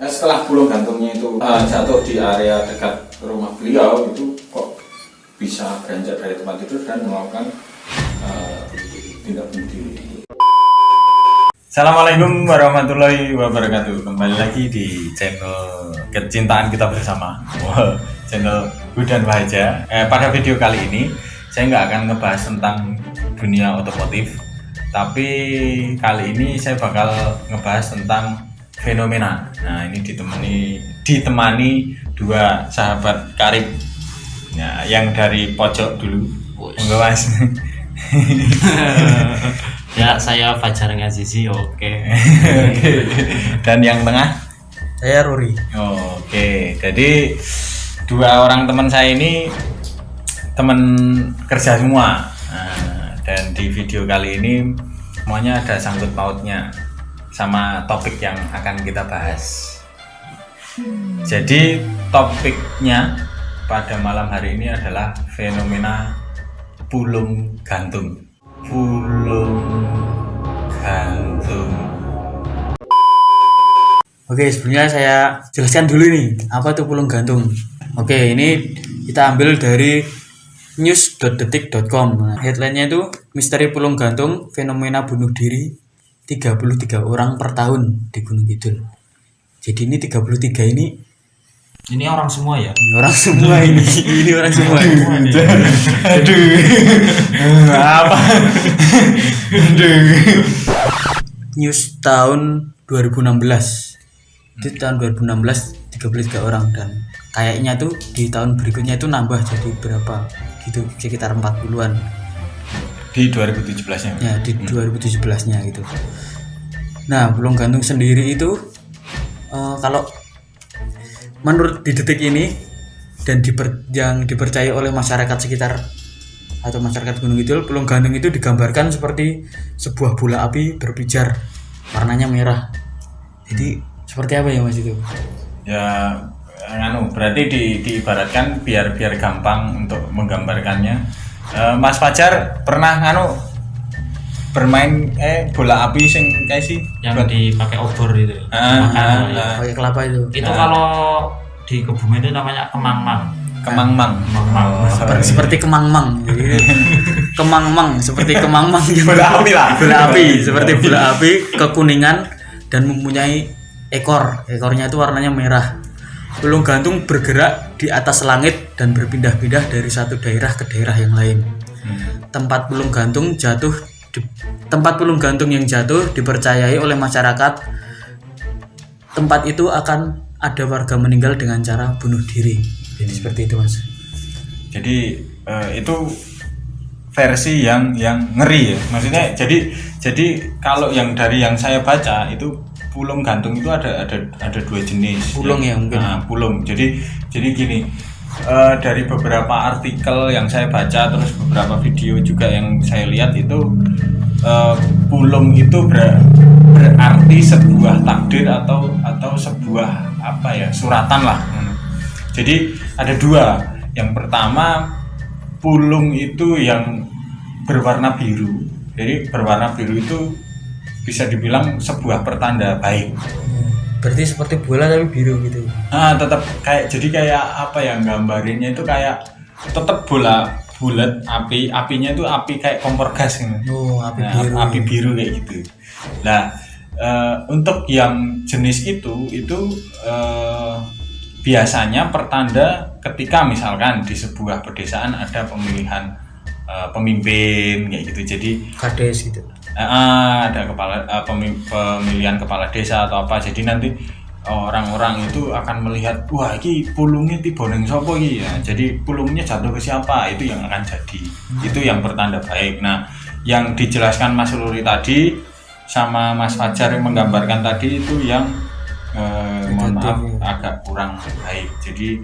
Setelah pulau gantungnya itu jatuh di area dekat rumah beliau, itu kok bisa beranjak dari tempat tidur dan melakukan tindak bunuh diri. Assalamualaikum warahmatullahi wabarakatuh. Kembali lagi di channel kecintaan kita bersama, channel Hudan Bahaja. Pada video kali ini saya nggak akan ngebahas tentang dunia otomotif, tapi kali ini saya bakal ngebahas tentang fenomena. Nah, ini ditemani dua sahabat karib. Nah, yang dari pojok dulu, enggak Mas. Ya, saya Fajar Ngazizi, oke. Dan yang tengah, saya Ruri. Oke, jadi dua orang teman saya ini teman kerja semua. Nah, dan di video kali ini semuanya ada sangkut pautnya sama topik yang akan kita bahas. Jadi topiknya pada malam hari ini adalah fenomena pulung gantung. Pulung gantung. Oke, sebelumnya saya jelaskan dulu nih, apa itu pulung gantung. Oke, ini kita ambil dari news.detik.com. Nah, headline-nya itu misteri pulung gantung, fenomena bunuh diri 33 orang per tahun di Gunung Kidul. Jadi ini 33 Ini orang semua ya? ini orang semua ini. Ini orang semua. Aduh. Apa? Aduh. News tahun 2016. Di tahun 2016 33 orang, dan kayaknya tuh di tahun berikutnya itu nambah jadi berapa gitu, sekitar 40-an. Di 2017-nya. Ya, di 2017-nya gitu. Nah, pulung gantung sendiri itu kalau menurut di detik ini dan yang dipercaya oleh masyarakat sekitar atau masyarakat Gunung Kidul, pulung gantung itu digambarkan seperti sebuah bola api berpijar, warnanya merah. Jadi seperti apa ya Mas itu? Ya, berarti diibaratkan biar gampang untuk menggambarkannya. Mas Fajar pernah bermain bola api sing kayak sih Yang dipakai obor itu. Makan, ya. Pakai kelapa itu. Itu kalau di Kebumen itu namanya kemangmang. kemangmang. Seperti kemangmang. Jadi, kemangmang seperti kemangmang gitu. Bola api lah. Bola api seperti bola api kekuningan dan mempunyai ekor. Ekornya itu warnanya merah. Pulung gantung bergerak di atas langit dan berpindah-pindah dari satu daerah ke daerah yang lain. Tempat pulung gantung yang jatuh dipercayai oleh masyarakat tempat itu akan ada warga meninggal dengan cara bunuh diri. Jadi seperti itu Mas. Jadi itu versi yang ngeri ya. Maksudnya jadi kalau yang dari yang saya baca itu pulung gantung itu ada dua jenis. Pulung ya mungkin. Nah, pulung. Jadi gini, dari beberapa artikel yang saya baca, terus beberapa video juga yang saya lihat itu pulung itu berarti sebuah takdir atau sebuah suratan lah. Jadi ada dua. Yang pertama, pulung itu yang berwarna biru. Jadi berwarna biru itu bisa dibilang sebuah pertanda baik. Berarti seperti bola tapi biru gitu. Tetap kayak gambarinnya itu kayak tetap bola bulat, apinya itu api kayak kompor gas gitu. Biru. Api biru kayak gitu. Nah, untuk yang jenis itu biasanya pertanda ketika misalkan di sebuah pedesaan ada pemilihan pemimpin kayak gitu. Jadi Kades gitu. ada pemilihan kepala desa atau apa. Jadi nanti orang-orang itu akan melihat, wah ini pulungnya tiba ning sapa iki ya. Jadi pulungnya jatuh ke siapa, itu yang akan jadi. Itu yang pertanda baik. Nah, yang dijelaskan Mas Ruri tadi sama Mas Fajar yang menggambarkan tadi itu yang mohon maaf agak kurang baik. Jadi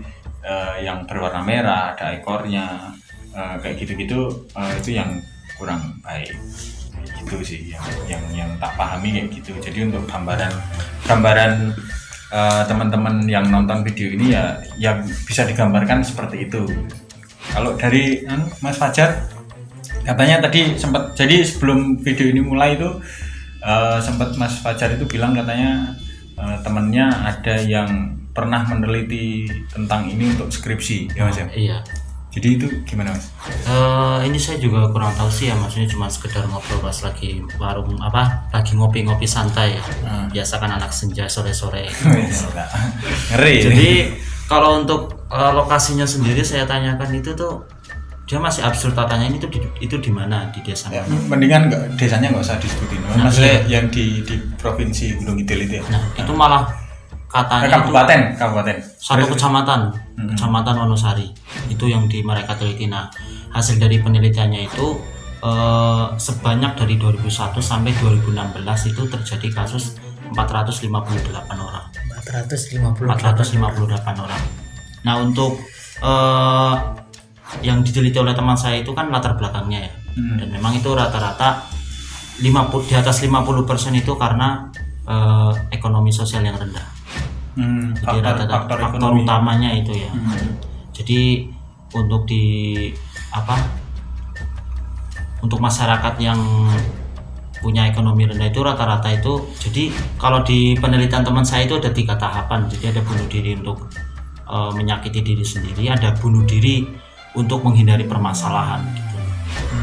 yang berwarna merah, ada ekornya, kayak gitu-gitu, itu yang kurang baik. Itu sih yang tak pahami kayak gitu. Jadi untuk gambaran teman-teman yang nonton video ini ya yang bisa digambarkan seperti itu. Kalau dari Mas Fajar katanya tadi sempat, jadi sebelum video ini mulai itu sempat Mas Fajar itu bilang katanya temennya ada yang pernah meneliti tentang ini untuk skripsi ya Mas ya? Iya. Jadi itu gimana Mas? Ini saya juga kurang tahu sih ya, maksudnya cuma sekedar ngobrol pas lagi warung lagi ngopi-ngopi santai ya. Biasa kan anak senja sore-sore. Ngeri. Jadi kalau untuk lokasinya sendiri saya tanyakan itu tuh dia masih absurd tanya ini tuh itu di mana di desa Ya, mana? mendingan desanya nggak usah disebutin. Maksudnya yang di Provinsi Gunung Kidul itu ya. Nah, itu malah katanya kabupaten. satu kecamatan, Kecamatan Wonosari. Itu yang mereka teliti. Nah, hasil dari penelitiannya itu sebanyak dari 2001 sampai 2016 itu terjadi kasus 458 orang. 458 orang. Nah, untuk yang diteliti oleh teman saya itu kan latar belakangnya ya. Dan memang itu rata-rata di atas 50% itu karena ekonomi sosial yang rendah. Jadi rata-rata faktor utamanya itu ya. Jadi untuk untuk masyarakat yang punya ekonomi rendah itu rata-rata itu, jadi kalau di penelitian teman saya itu ada 3 tahapan. Jadi ada bunuh diri untuk menyakiti diri sendiri, ada bunuh diri untuk menghindari permasalahan gitu.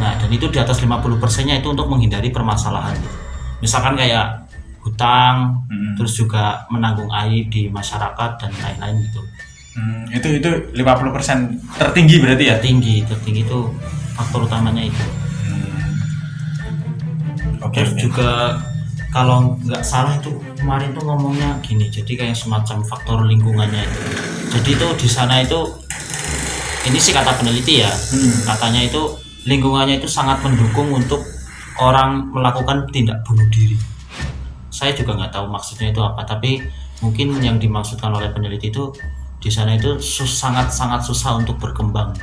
Nah, dan itu di atas 50%-nya itu untuk menghindari permasalahan gitu. Misalkan kayak hutang, terus juga menanggung aib di masyarakat dan lain-lain gitu. Itu 50% tertinggi berarti ya? Tertinggi itu faktor utamanya itu. Terus juga kalau nggak salah itu kemarin tuh ngomongnya gini, jadi kayak semacam faktor lingkungannya itu. Jadi itu di sana itu, ini sih kata peneliti ya, katanya itu lingkungannya itu sangat mendukung untuk orang melakukan tindak bunuh diri. Saya juga nggak tahu maksudnya itu apa, tapi mungkin yang dimaksudkan oleh peneliti itu di sana itu sangat susah untuk berkembang.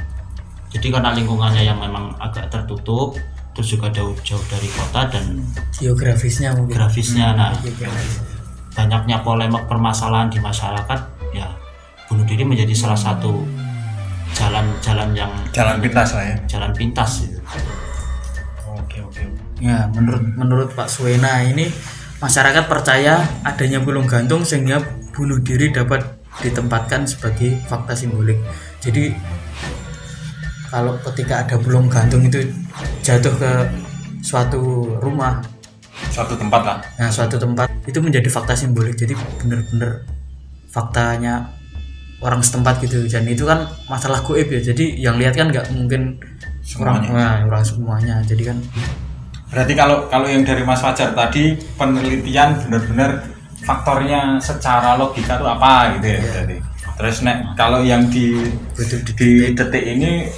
Jadi karena lingkungannya yang memang agak tertutup, terus juga jauh dari kota dan geografisnya mungkin. Nah, banyaknya polemik permasalahan di masyarakat, ya bunuh diri menjadi salah satu jalan pintas lah ya. Jalan pintas gitu. Oke. Ya, menurut Pak Suwena ini masyarakat percaya adanya bulung gantung sehingga bunuh diri dapat ditempatkan sebagai fakta simbolik. Jadi kalau ketika ada bulung gantung itu jatuh ke suatu rumah, suatu tempat lah. Nah, suatu tempat itu menjadi fakta simbolik. Jadi benar-benar faktanya orang setempat gitu. Dan itu kan masalah goib ya. Jadi yang lihat kan nggak mungkin orang semuanya. Jadi kan berarti kalau yang dari Mas Fajar tadi penelitian benar-benar faktornya secara logika itu apa gitu ya. Berarti. Terus kalau yang di detik ini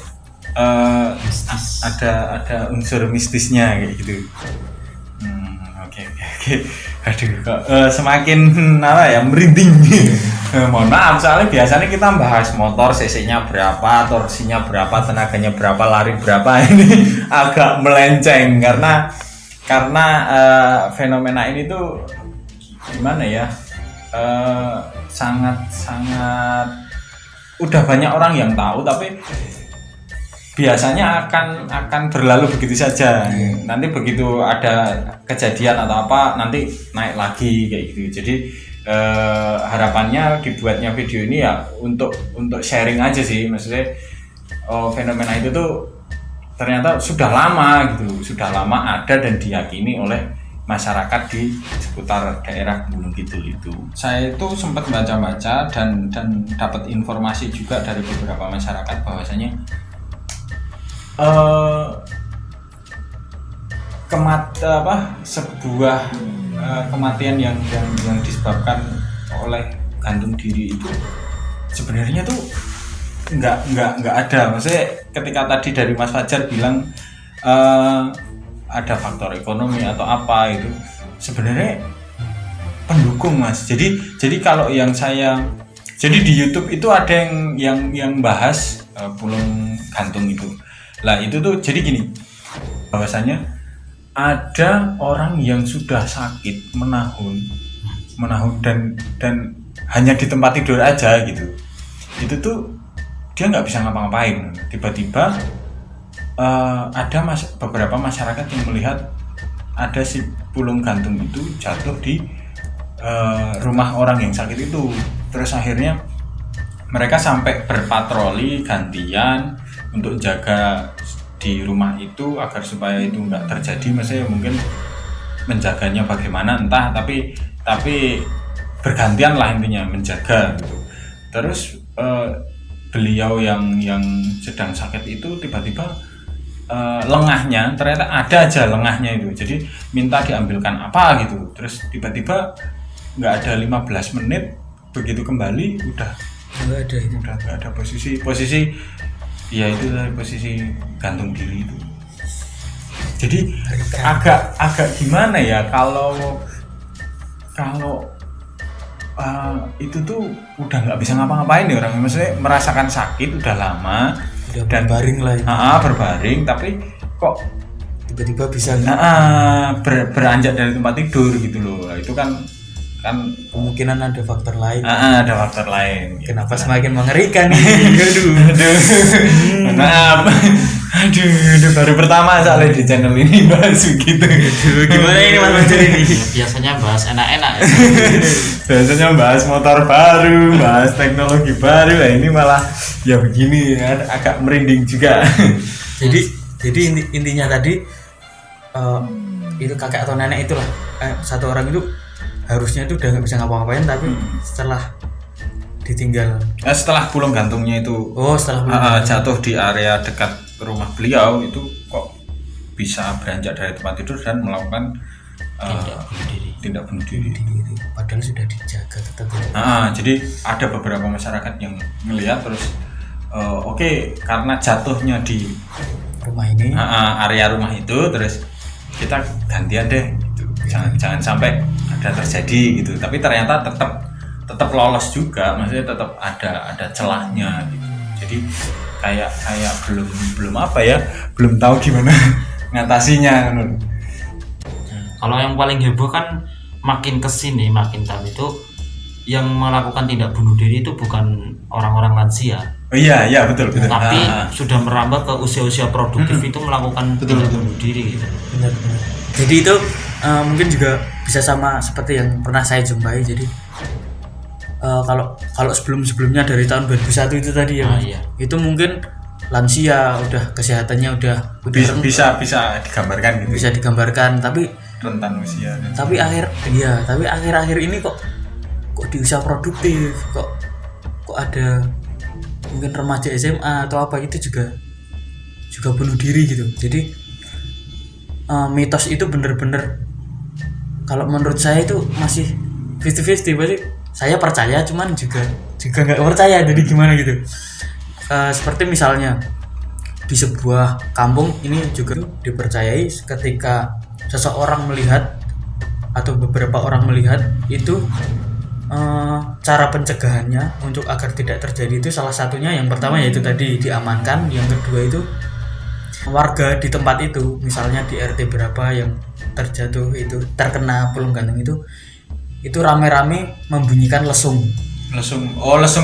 ada unsur mistisnya kayak gitu. Oke. Aduh, kok semakin merinding. Mohon maaf, soalnya biasanya kita bahas motor cc-nya berapa, torsinya berapa, tenaganya berapa, lari berapa. Ini agak melenceng karena fenomena ini tuh gimana ya? Sangat udah banyak orang yang tahu, tapi biasanya akan berlalu begitu saja. Nanti begitu ada kejadian atau apa nanti naik lagi kayak gitu. Jadi harapannya dibuatnya video ini ya untuk sharing aja sih, maksudnya fenomena itu tuh ternyata sudah lama ada dan diyakini oleh masyarakat di seputar daerah Gunung Kidul itu. Saya itu sempat baca-baca dan dapat informasi juga dari beberapa masyarakat bahwasanya sebuah kematian yang disebabkan oleh gantung diri itu sebenarnya tuh nggak ada. Maksudnya ketika tadi dari Mas Fajar bilang ada faktor ekonomi atau apa, itu sebenarnya pendukung Mas. Jadi kalau yang jadi di YouTube itu ada yang bahas bulung gantung itu. Lah itu tuh jadi gini, bahwasanya ada orang yang sudah sakit menahun dan hanya di tempat tidur aja gitu. Itu tuh dia nggak bisa ngapa-ngapain. Tiba-tiba ada beberapa masyarakat yang melihat ada si bulung gantung itu jatuh di rumah orang yang sakit itu. Terus akhirnya mereka sampai berpatroli gantian untuk jaga di rumah itu agar supaya itu nggak terjadi. Maksudnya mungkin menjaganya bagaimana entah, tapi bergantian lah intinya menjaga gitu. Terus beliau yang sedang sakit itu tiba-tiba lengahnya, ternyata ada aja lengahnya itu, jadi minta diambilkan apa gitu. Terus tiba-tiba nggak ada 15 menit begitu kembali udah nggak ada posisi ya itu dari posisi gantung diri itu. Jadi agak gimana ya kalau itu tuh udah nggak bisa ngapa-ngapain ya orang, maksudnya merasakan sakit udah lama udah dan berbaring lah ya. Berbaring tapi kok tiba-tiba bisa beranjak dari tempat tidur gitu loh. Itu kan kemungkinan ada faktor lain. Ada faktor lain. Kenapa semakin mengerikan nih? Maaf. Aduh, baru pertama soalnya di channel ini bahas begitu. Gimana ini Mas Manjur ini? Biasanya bahas enak-enak. Biasanya bahas motor baru, bahas teknologi baru. Nah, ini malah ya begini, agak merinding juga. jadi intinya tadi itu kakek atau nenek itulah satu orang itu harusnya itu udah nggak bisa ngapa-ngapain, tapi setelah ditinggal setelah pulung gantungnya itu jatuh di area dekat rumah beliau itu kok bisa beranjak dari tempat tidur dan melakukan tindak bunuh diri. Padahal sudah dijaga tetap. Jadi ada beberapa masyarakat yang melihat terus karena jatuhnya di rumah ini, area rumah itu, terus kita gantian deh gitu. Jangan sampai ada terjadi gitu. Tapi ternyata tetap lolos juga, maksudnya tetap ada celahnya gitu. Jadi kayak belum apa ya, belum tahu gimana ngatasinya. Kalau yang paling heboh kan makin kesini makin tahu itu yang melakukan tindak bunuh diri itu bukan orang-orang lansia. Oh iya betul. Tapi sudah merambah ke usia-usia produktif itu melakukan tindak bunuh diri gitu. Benar. Jadi itu mungkin juga bisa sama seperti yang pernah saya jumpai. Jadi kalau sebelumnya dari tahun 2001 itu tadi ya, itu mungkin lansia udah kesehatannya udah bisa digambarkan gitu. Bisa digambarkan, tapi rentan usia. Tapi akhir-akhir ini kok di usia produktif kok ada mungkin remaja SMA atau apa itu juga bunuh diri gitu. Jadi mitos itu bener-bener kalau menurut saya itu masih 50-50. Berarti saya percaya cuman juga nggak percaya, jadi gimana gitu. Seperti misalnya di sebuah kampung ini juga dipercayai ketika seseorang melihat atau beberapa orang melihat itu cara pencegahannya untuk agar tidak terjadi itu salah satunya yang pertama yaitu tadi diamankan, yang kedua itu warga di tempat itu, misalnya di RT berapa yang terkena pulung gantung itu rame-rame membunyikan lesung. Lesung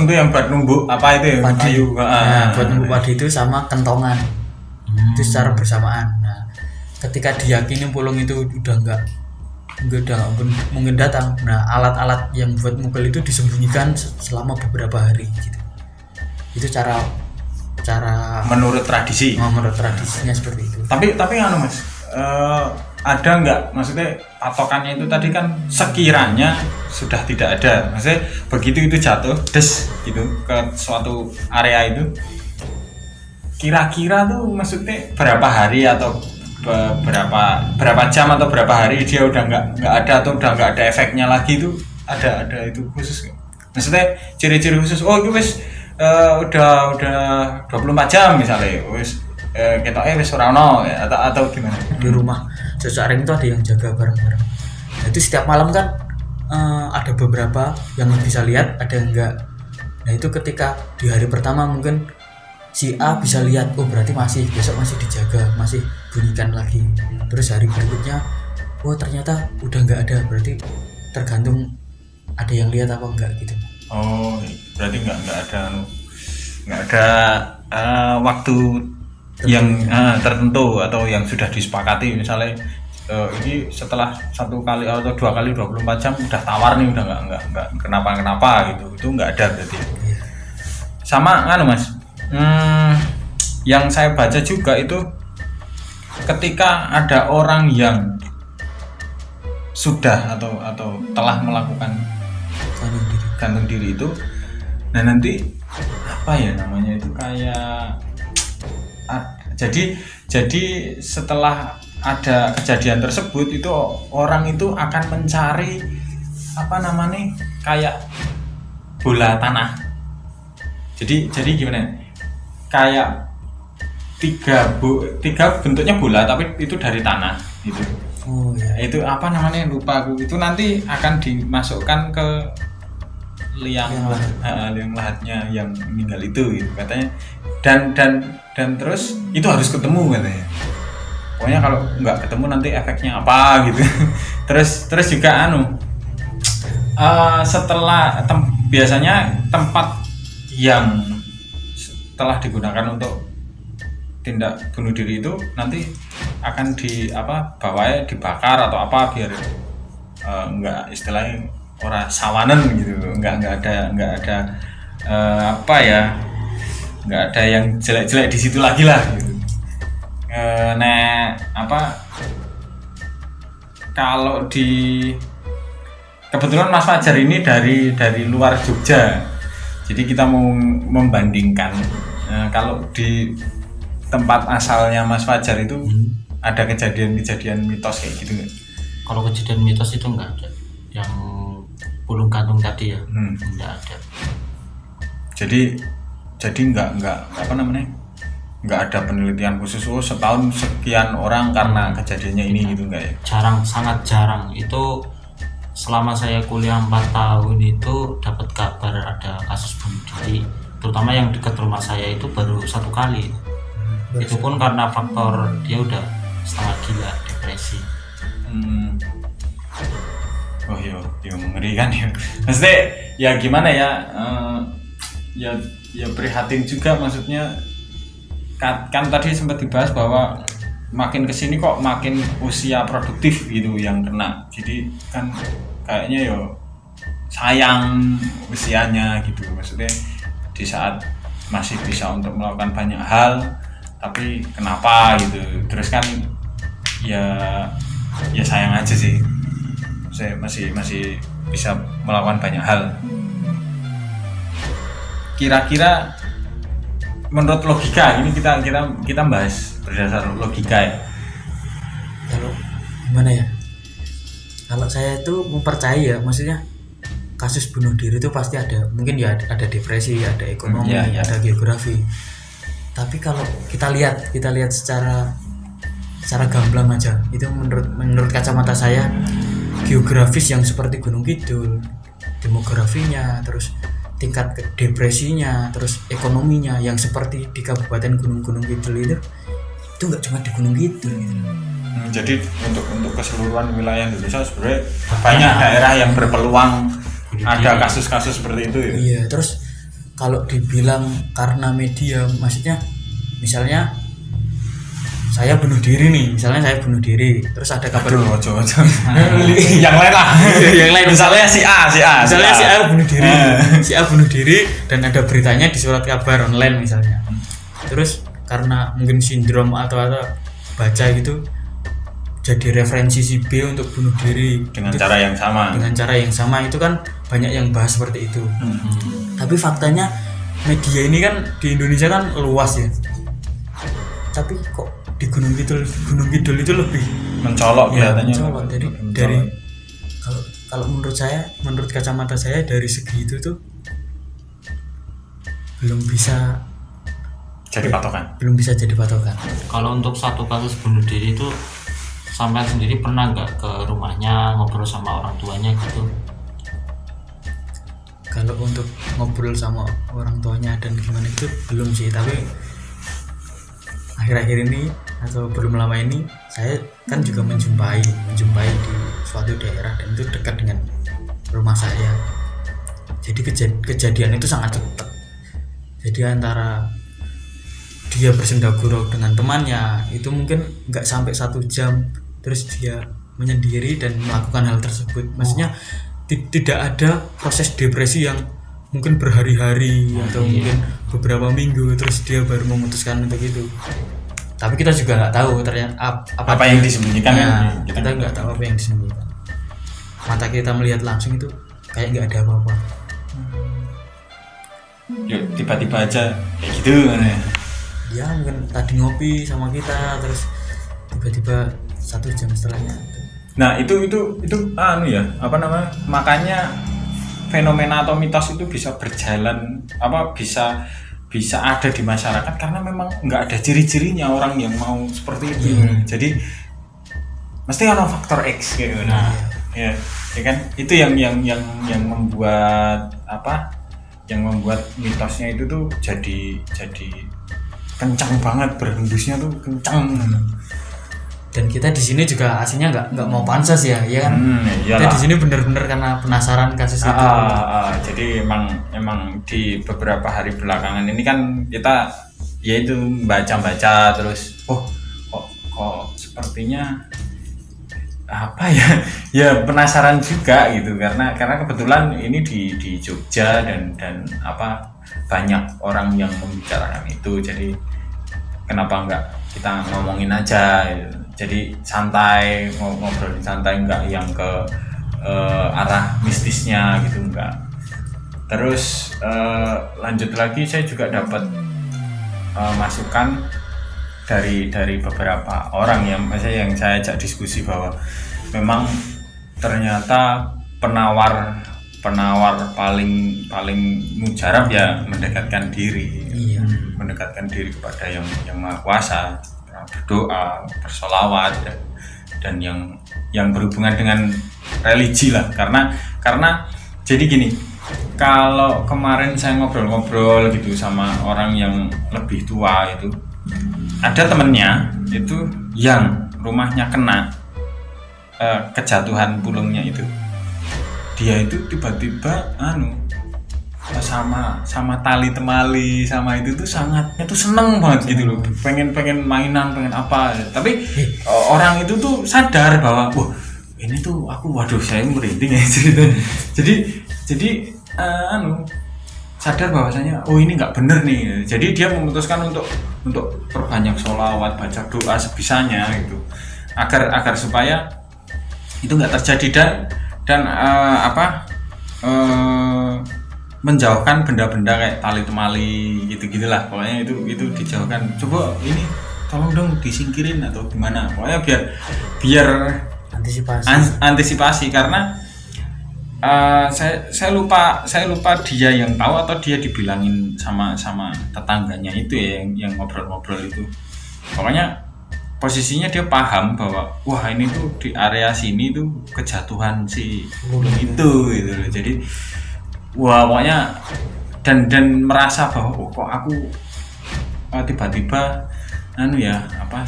itu yang buat numbuk apa itu ya? Padi. Buat numbuk padi itu sama kentongan. Itu secara bersamaan. Nah, ketika diyakini pulung itu udah nggak mungkin datang, nah alat-alat yang buat mukul itu disembunyikan selama beberapa hari gitu. Itu cara menurut tradisinya seperti itu. Tapi Mas, ada nggak, maksudnya patokannya itu tadi kan sekiranya sudah tidak ada, maksudnya begitu itu jatuh gitu ke suatu area itu, kira-kira tuh maksudnya berapa hari atau berapa jam atau berapa hari dia udah nggak ada atau udah nggak ada efeknya lagi, itu ada itu khusus nggak? Maksudnya ciri-ciri khusus, itu wis udah 24 jam misalnya, wis ketoknya wis ora ono ya, atau gimana? Di rumah seseorang itu ada yang jaga bareng-bareng. Nah, itu setiap malam kan ada beberapa yang bisa lihat, ada yang enggak. Nah, itu ketika di hari pertama mungkin si A bisa lihat, berarti besok masih dijaga, masih bunyikan lagi. Terus hari berikutnya, ternyata udah enggak ada, berarti tergantung ada yang lihat apa enggak gitu. Berarti enggak ada waktu yang tertentu atau yang sudah disepakati, misalnya ini setelah 1 kali atau 2 kali 24 jam udah tawar nih, udah nggak kenapa gitu, itu nggak ada berarti. Sama kan Mas, yang saya baca juga itu ketika ada orang yang sudah atau telah melakukan gantung diri itu, nah nanti apa ya namanya itu kayak jadi setelah ada kejadian tersebut itu orang itu akan mencari apa namanya kayak bola tanah. Jadi gimana? Kayak tiga bentuknya bola tapi itu dari tanah gitu. Oh ya. Itu apa namanya lupa aku. Itu nanti akan dimasukkan ke liang lahatnya yang meninggal itu gitu katanya. Dan terus itu harus ketemu katanya. Pokoknya kalau nggak ketemu nanti efeknya apa gitu. terus juga setelah biasanya tempat yang telah digunakan untuk tindak bunuh diri itu nanti akan bawahnya dibakar atau apa biar nggak istilahnya orang sawanan gitu, nggak ada nggak ada yang jelek-jelek di situ lagi lah gitu. Kalau kebetulan Mas Fajar ini dari luar Jogja, jadi kita mau membandingkan kalau di tempat asalnya Mas Fajar itu ada kejadian mitos kayak gitu nggak? Kalau kejadian mitos itu nggak ada, yang pulung gantung tadi ya nggak ada. Jadi nggak apa namanya, nggak ada penelitian khusus setahun sekian orang karena kejadiannya ini gitu nggak ya? Jarang, sangat jarang. Itu selama saya kuliah 4 tahun itu dapat kabar ada kasus bunuh diri, terutama yang dekat rumah saya itu baru 1 kali. Itu pun karena faktor dia udah setengah gila, depresi. Oh iya mengerikan ya. Maksudnya ya gimana ya, ya prihatin juga, maksudnya kan tadi sempat dibahas bahwa makin kesini kok makin usia produktif gitu yang kena, jadi kan kayaknya sayang usianya gitu, maksudnya di saat masih bisa untuk melakukan banyak hal tapi kenapa gitu, terus kan ya sayang aja sih, saya masih bisa melakukan banyak hal. Kira-kira menurut logika ini kita bahas berdasar logika ya. Kalau gimana ya? Kalau saya itu mempercayai ya, maksudnya kasus bunuh diri itu pasti ada, mungkin ya ada depresi, ada ekonomi, ada geografi. Tapi kalau kita lihat secara gamblang aja, itu menurut kacamata saya geografis yang seperti Gunung Kidul, demografinya, terus tingkat depresinya, terus ekonominya yang seperti di Kabupaten Gunung Kidul itu nggak cuma di Gunung Kidul gitu. Jadi untuk keseluruhan wilayah Indonesia sebenarnya banyak daerah yang berpeluang ada kasus-kasus seperti itu ya. Iya, terus kalau dibilang karena media, maksudnya misalnya saya bunuh diri, terus ada kabar yang lain lah, misalnya si A bunuh diri dan ada beritanya di surat kabar online misalnya, terus karena mungkin sindrom atau baca gitu jadi referensi si B untuk bunuh diri dengan cara yang sama, itu kan banyak yang bahas seperti itu. Tapi faktanya media ini kan di Indonesia kan luas ya, tapi kok di Gunung Kidul itu lebih mencolok kelihatannya. Jadi dari kalau menurut kacamata saya dari segi itu tuh belum bisa jadi patokan. Kalau untuk satu kasus bunuh diri itu sampai sendiri pernah nggak ke rumahnya ngobrol sama orang tuanya gitu? Kalau untuk ngobrol sama orang tuanya dan gimana itu belum sih, tapi akhir-akhir ini atau belum lama ini saya kan juga menjumpai di suatu daerah dan itu dekat dengan rumah saya. Jadi kejadian itu sangat cepat. Jadi antara dia bersendagurau dengan temannya itu mungkin nggak sampai 1 jam terus dia menyendiri dan melakukan hal tersebut. Maksudnya tidak ada proses depresi yang mungkin berhari-hari atau mungkin beberapa minggu terus dia baru memutuskan untuk itu. Tapi kita juga nggak tahu ternyata apa yang disembunyikan ya, kan? kita nggak tahu apa yang disembunyikan. Mata kita melihat langsung itu kayak nggak ada apa-apa. Yuk, tiba-tiba aja kayak gitu kan ya. Ya mungkin tadi ngopi sama kita terus tiba-tiba 1 jam setelahnya. Nah itu anu ya, apa namanya, makanya fenomena atau mitos itu bisa berjalan, apa bisa ada di masyarakat karena memang nggak ada ciri-cirinya orang yang mau seperti itu. Jadi mesti ada faktor X gitu. Nah, ya kan itu yang membuat apa, yang membuat mitosnya itu tuh jadi kencang banget, berhembusnya tuh kencang. Dan kita di sini juga aslinya nggak mau pansos ya kan. Kita Iyalah. di sini bener-bener karena penasaran kasus itu. Jadi emang di beberapa hari belakangan ini kan kita yaitu baca terus kok sepertinya apa ya, ya penasaran juga gitu karena kebetulan ini di Jogja dan apa banyak orang yang membicarakan itu, jadi kenapa enggak kita ngomongin aja gitu. Jadi santai, ngobrolin santai, enggak yang ke arah mistisnya gitu, enggak. Terus lanjut lagi, saya juga dapat masukan dari beberapa orang yang saya ajak diskusi bahwa memang ternyata penawar paling mujarab ya mendekatkan diri. Iya. Mendekatkan diri kepada yang Maha Kuasa, berdoa, bersolawat dan yang berhubungan dengan religi lah, karena jadi gini, kalau kemarin saya ngobrol gitu sama orang yang lebih tua itu, ada temennya itu yang rumahnya kena kejatuhan pulungnya itu, dia itu tiba-tiba sama tali temali sama itu tuh itu seneng banget gitu loh, pengen mainan, pengen apa, tapi orang itu tuh sadar bahwa wah ini tuh waduh saya merinding ya cerita. jadi sadar bahwasanya ini nggak bener nih, jadi dia memutuskan untuk perbanyak sholawat, baca doa sebisanya gitu agar supaya itu nggak terjadi dan menjauhkan benda-benda kayak tali temali gitu-gitulah, pokoknya itu dijauhkan. Coba ini tolong dong disingkirin atau gimana, pokoknya biar antisipasi karena saya lupa dia yang tahu atau dia dibilangin sama tetangganya itu ya yang ngobrol-ngobrol itu, pokoknya posisinya dia paham bahwa wah ini tuh di area sini tuh kejatuhan si ulung itu gitu loh. Jadi wah pokoknya dan merasa bahwa kok aku tiba-tiba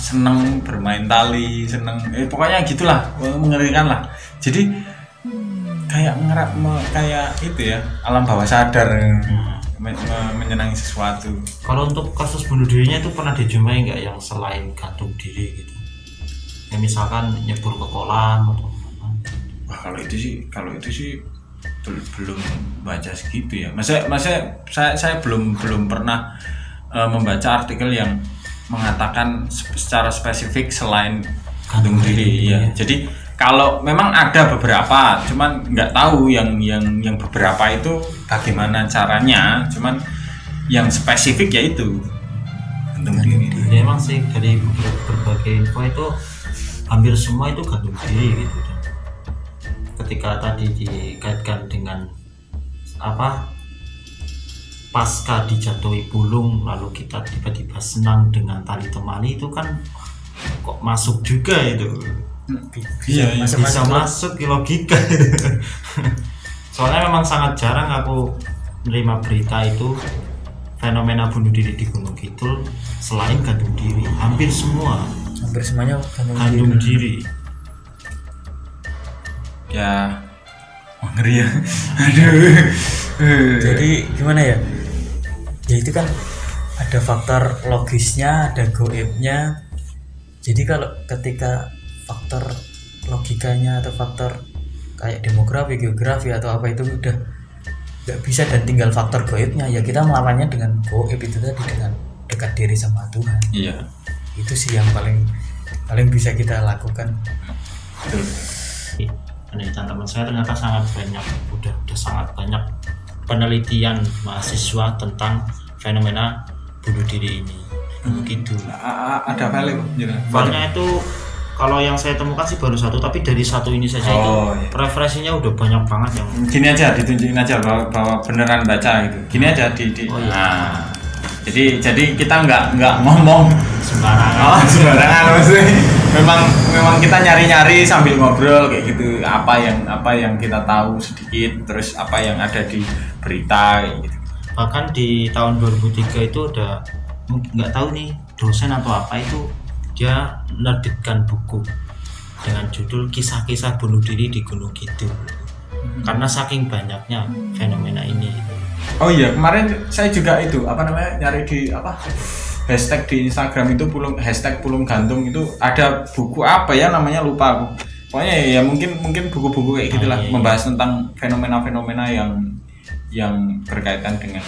seneng bermain tali, seneng pokoknya gitulah, mengerikan lah. Jadi kayak kayak itu ya, alam bawah sadar menyenangi sesuatu. Kalau untuk kasus bunuh dirinya itu pernah dijumpai nggak yang selain gantung diri gitu? Ya misalkan nyebur ke kolam atau apa? Wah kalau itu sih belum baca segitu ya. Masa saya belum pernah membaca artikel yang mengatakan secara spesifik selain gantung diri ya. Jadi kalau memang ada beberapa, cuman nggak tahu yang beberapa itu bagaimana caranya, cuman yang spesifik yaitu gantung diri. Memang sih dari berbagai info itu hampir semua itu gantung diri gitu. Ketika tadi dikaitkan dengan pasca dijatuhi pulung lalu kita tiba-tiba senang dengan tali temali, itu kan kok masuk juga itu. Bisa masuk ke logika. Soalnya memang sangat jarang aku menerima berita itu fenomena bunuh diri di Gunung Kidul selain gantung diri. Hampir semuanya gantung diri. Ya ngeri ya. Aduh. Jadi gimana ya? Ya itu kan ada faktor logisnya, ada goibnya. Jadi kalau ketika faktor logikanya atau faktor kayak demografi, geografi atau apa itu udah nggak bisa dan tinggal faktor goibnya, ya kita melawannya dengan goib itu tadi, dengan dekat diri sama Tuhan. Iya. Itu sih yang paling bisa kita lakukan. Betul. Penelitian teman saya ternyata sangat banyak, udah sangat banyak penelitian mahasiswa tentang fenomena bunuh diri ini. Gitu. Ada file gitu. Filenya itu kalau yang saya temukan sih baru satu, tapi dari satu ini saja itu iya. referensinya udah banyak banget yang Gini aja ditunjukin aja bahwa beneran baca gitu. Gini aja di. Oh, iya. Nah, jadi kita nggak ngomong sembarangan. sembarangan maksudnya. Memang kita nyari sambil ngobrol kayak gitu, apa yang kita tahu sedikit, terus apa yang ada di berita kayak gitu. Bahkan di tahun 2003 itu udah nggak tahu nih dosen atau apa itu, dia menerbitkan buku dengan judul Kisah-kisah Bunuh Diri di Gunung Kidul. Karena saking banyaknya fenomena ini. Oh iya, kemarin saya juga itu nyari di hashtag di Instagram itu hashtag Pulung Gantung itu ada buku apa ya namanya, lupa aku. Pokoknya ya mungkin buku-buku kayak gitulah, iya. membahas tentang fenomena-fenomena yang berkaitan dengan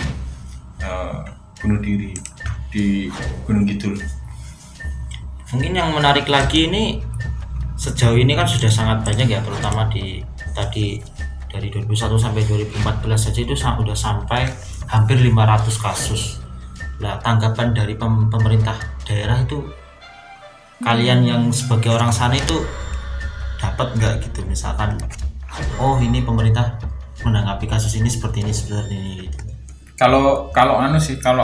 bunuh diri di Gunung Kidul. Mungkin yang menarik lagi ini, sejauh ini kan sudah sangat banyak ya, terutama tadi dari 2001 sampai 2014 saja itu sudah sampai hampir 500 kasus. Nah, tanggapan dari pemerintah daerah itu, kalian yang sebagai orang sana itu dapat nggak gitu, misalkan oh ini pemerintah menanggapi kasus ini seperti ini gitu. Kalau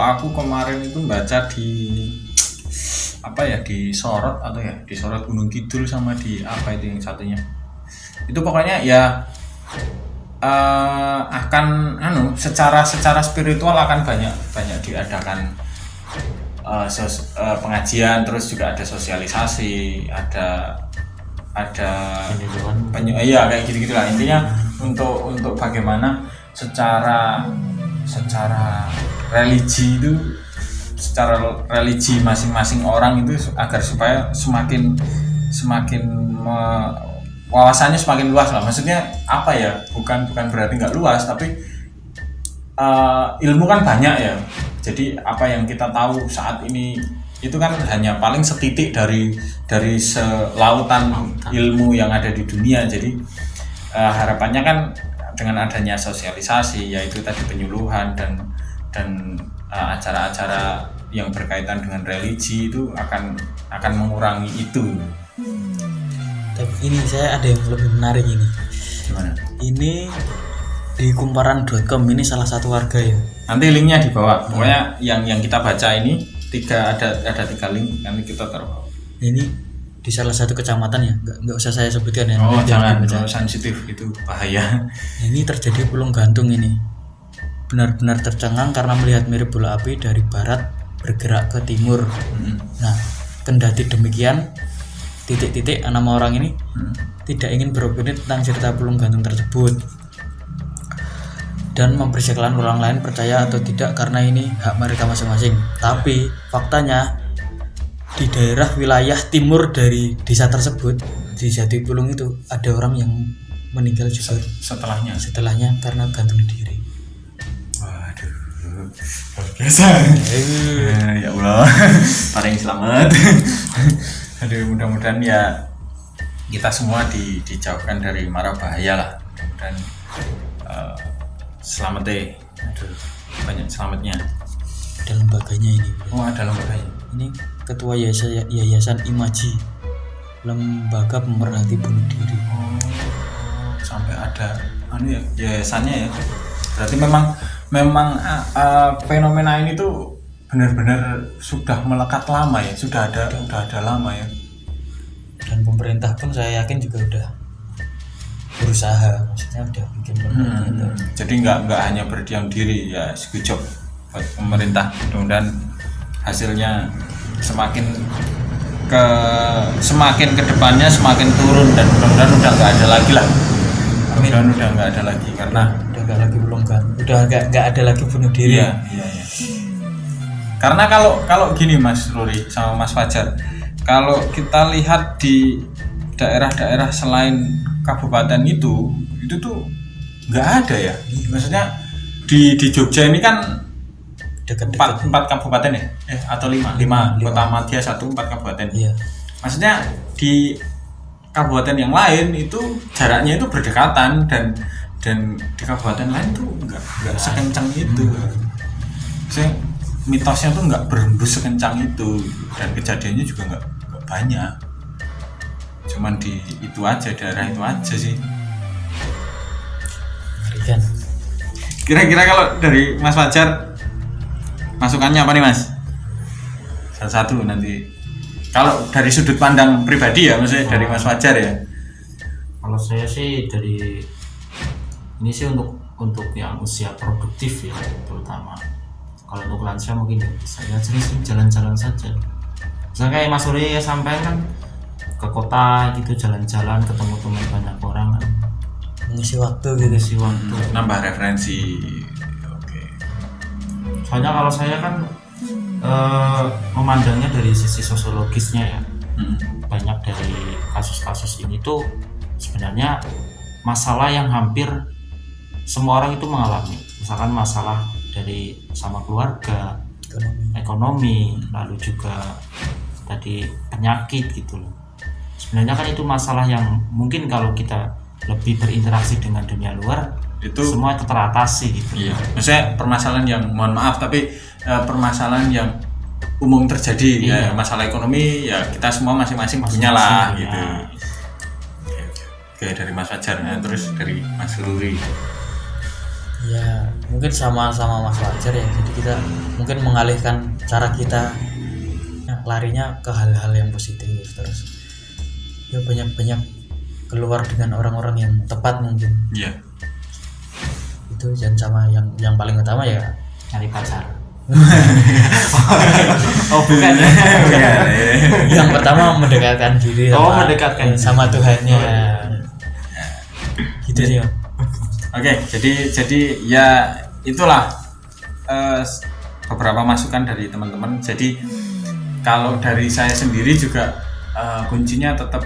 aku kemarin itu baca di di Sorot Gunung Kidul sama di apa itu yang satunya. Itu pokoknya ya akan secara spiritual akan banyak diadakan pengajian, terus juga ada sosialisasi, ada kayak gitu-gitulah. Intinya untuk bagaimana secara religi masing-masing orang itu agar supaya semakin wawasannya semakin luas lah. Maksudnya apa ya, bukan berarti nggak luas, tapi ilmu kan banyak ya. Jadi apa yang kita tahu saat ini itu kan hanya paling setitik dari selautan ilmu yang ada di dunia. Jadi harapannya kan dengan adanya sosialisasi, yaitu tadi penyuluhan dan acara-acara yang berkaitan dengan religi itu akan mengurangi itu. Tapi ini saya ada yang lebih menarik ini. Gimana? Ini di kumparan.com, ini salah satu warga ya. Nanti linknya di bawah. Pokoknya yang kita baca ini ada 3 link, nanti kita taruh. Ini di salah satu kecamatan ya, nggak usah saya sebutkan ya. Oh jangan, sensitif, itu bahaya. Ini terjadi pulung gantung ini. Benar-benar tercengang karena melihat mirip bola api dari barat bergerak ke timur. Nah, kendati demikian, titik-titik nama orang ini tidak ingin beropini tentang cerita pulung gantung tersebut dan mempersilahkan orang lain percaya atau tidak karena ini hak mereka masing-masing. Tapi faktanya di daerah wilayah timur dari desa tersebut, di Jatipulung itu, ada orang yang meninggal juga setelahnya karena gantung diri. Waduh, luar biasa. Ya Allah, paling selamat. Aduh, mudah-mudahan ya kita semua dijauhkan dari mara bahaya lah. Dan selamat deh. Aduh, banyak selamatnya. Ada lembaganya ini. Oh, ada lembaganya. Ini ketua yayasan Imaji, lembaga pemerhati bunuh diri. Oh, sampai ada yayasannya ya. Berarti memang fenomena ini tuh benar-benar sudah melekat lama ya, sudah ada lama ya. Dan pemerintah pun saya yakin juga udah berusaha, maksudnya udah bikin itu. Jadi nggak hanya berdiam diri ya, good job buat pemerintah. Mudah-mudahan hasilnya semakin ke depannya semakin turun, dan mudah-mudahan udah nggak ada lagi lah. Mudah-mudahan udah nggak ada lagi, karena udah nggak lagi nggak ada lagi bunuh diri. Iya. Karena kalau gini Mas Ruri sama Mas Fajar, kalau kita lihat di daerah-daerah selain kabupaten itu tuh nggak ada ya. Maksudnya di Jogja ini kan Dekat-dekat. empat kabupaten ya, atau lima kota madya 4 kabupaten. Iya. Maksudnya di kabupaten yang lain itu jaraknya itu berdekatan dan di kabupaten lain tuh nggak sekencang itu. Maksudnya mitosnya tuh nggak berhembus sekencang itu dan kejadiannya juga nggak banyak. Cuman di itu aja, daerah itu aja sih. Mengerikan. Kira-kira kalau dari Mas Fajar masukannya apa nih Mas? Salah satu nanti. Kalau dari sudut pandang pribadi ya, maksudnya dari Mas Fajar ya. Kalau saya sih dari ini sih untuk yang usia produktif ya, terutama. Kalau untuk lansia mungkin saya sering jalan-jalan saja. Misalnya kayak Mas Uri sampaikan ke kota gitu, jalan-jalan ketemu teman banyak orang kan. Mengisi waktu gitu. Mengisi waktu. Nambah referensi. Oke. Soalnya kalau saya kan memandangnya dari sisi sosiologisnya ya, banyak dari kasus-kasus ini tuh sebenarnya masalah yang hampir semua orang itu mengalami. Misalkan masalah dari sama keluarga, ekonomi, lalu juga tadi penyakit gitu loh. Sebenarnya kan itu masalah yang mungkin kalau kita lebih berinteraksi dengan dunia luar Itu semua itu teratasi gitu. iya. Maksudnya permasalahan yang mohon maaf tapi permasalahan yang umum terjadi ya, Iya. masalah ekonomi ya kita semua masing-masing punya Masing-masing lah punya. gitu. Oke, dari Mas Fajar, terus dari Mas Ruri. Ya mungkin sama-sama Mas Fajar ya. Jadi kita mungkin mengalihkan cara kita larinya ke hal-hal yang positif terus. Ya banyak keluar dengan orang-orang yang tepat mungkin. Iya. Itu dan sama yang paling utama ya Nyari pacar. Oh bukan ya. yang pertama mendekatkan diri Mendekatkan sama Tuhannya. Gitu sih. Om. Oke, jadi ya itulah beberapa masukan dari teman-teman. Jadi kalau dari saya sendiri juga kuncinya tetap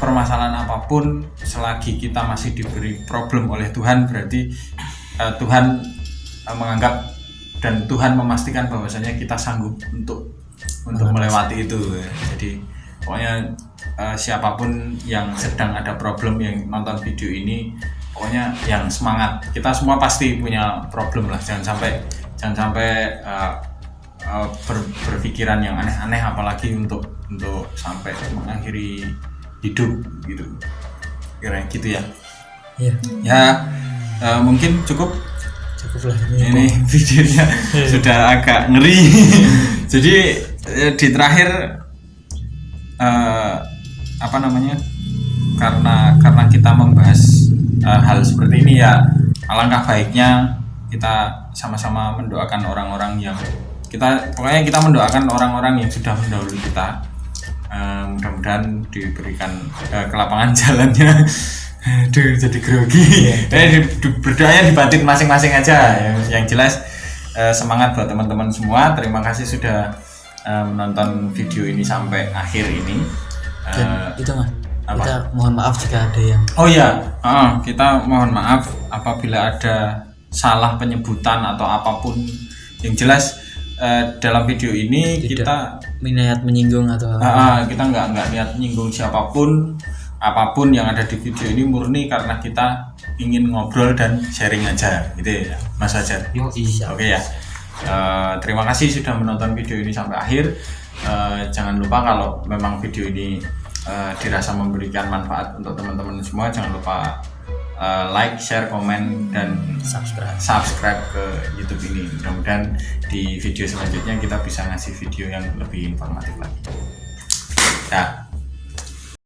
permasalahan apapun selagi kita masih diberi problem oleh Tuhan berarti Tuhan menganggap dan Tuhan memastikan bahwasanya kita sanggup untuk melewati itu. Jadi pokoknya siapapun yang sedang ada problem yang nonton video ini, pokoknya yang semangat. Kita semua pasti punya problem lah. Jangan sampai berpikiran yang aneh-aneh apalagi untuk sampai mengakhiri hidup gitu. Kira gitu ya. Iya. Ya mungkin cukup Cukup lah ini videonya sudah agak ngeri. Jadi di terakhir apa namanya, karena kita membahas hal seperti ini ya, alangkah baiknya kita sama-sama mendoakan orang-orang yang pokoknya kita mendoakan orang-orang yang sudah mendahului kita. Mudah-mudahan diberikan kelapangan jalannya. Aduh, jadi grogi. Berdoanya di batin masing-masing aja. Yang jelas semangat buat teman-teman semua. Terima kasih sudah menonton video ini sampai akhir ini. Dan itu mah apa? kita mohon maaf jika ada yang Oh iya, kita mohon maaf apabila ada salah penyebutan atau apapun. Yang jelas dalam video ini tidak kita niat menyinggung atau kita nggak niat menyinggung siapapun. Apapun yang ada di video ini murni karena kita ingin ngobrol dan sharing aja gitu ya Mas Fajar. Oke ya. Terima kasih sudah menonton video ini sampai akhir. Jangan lupa kalau memang video ini dirasa memberikan manfaat untuk teman-teman semua, jangan lupa like, share, komen, dan subscribe ke YouTube ini. Mudah-mudahan di video selanjutnya kita bisa ngasih video yang lebih informatif lagi. Ya.